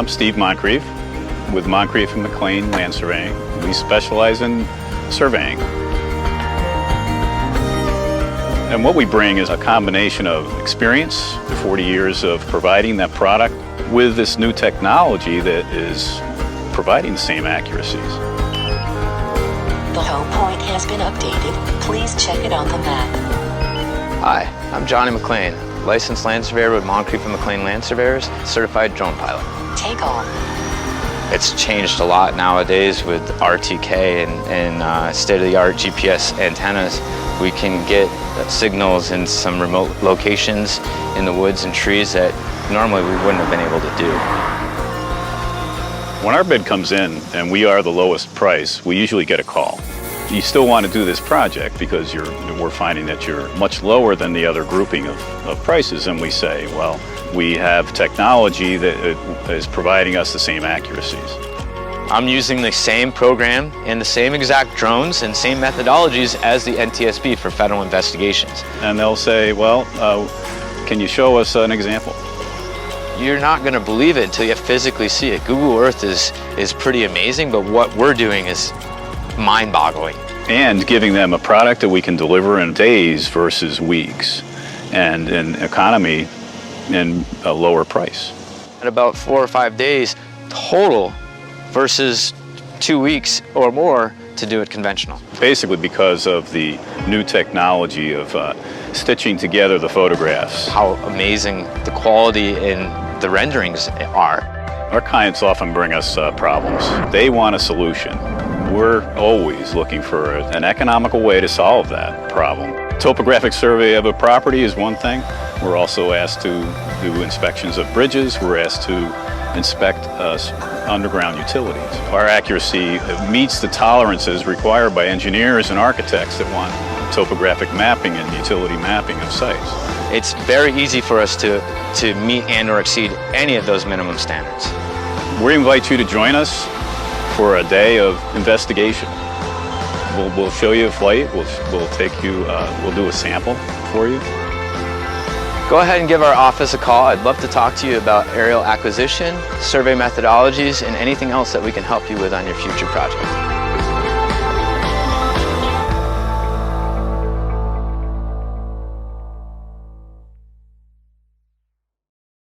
I'm Steve Moncrief with Moncrief and McLean Land Surveying. We specialize in surveying. And what we bring is a combination of experience, 40 years of providing that product, with this new technology that is providing the same accuracies. The home point has been updated. Please check it on the map. Hi, I'm Johnny McLean, licensed land surveyor with Moncrief and McLean Land Surveyors, certified drone pilot. Take off. It's changed a lot nowadays with RTK and state-of-the-art GPS antennas. We can get signals in some remote locations in the woods and trees that normally we wouldn't have been able to do. When our bid comes in and we are the lowest price, we usually get a call. You still want to do this project because we're finding that you're much lower than the other grouping of prices, and we say, well, we have technology that is providing us the same accuracies. I'm using the same program and the same exact drones and same methodologies as the NTSB for federal investigations. And they'll say, well, can you show us an example? You're not going to believe it until you physically see it. Google Earth is pretty amazing, but what we're doing is mind-boggling. And giving them a product that we can deliver in days versus weeks, and an economy and a lower price. At about 4 or 5 days total versus 2 weeks or more to do it conventional. Basically because of the new technology of stitching together the photographs. How amazing the quality in the renderings are. Our clients often bring us problems. They want a solution. We're always looking for an economical way to solve that problem. Topographic survey of a property is one thing. We're also asked to do inspections of bridges. We're asked to inspect underground utilities. Our accuracy meets the tolerances required by engineers and architects that want topographic mapping and utility mapping of sites. It's very easy for us to meet and or exceed any of those minimum standards. We invite you to join us for a day of investigation. We'll show you a flight. We'll take you. We'll do a sample for you. Go ahead and give our office a call. I'd love to talk to you about aerial acquisition, survey methodologies, and anything else that we can help you with on your future project.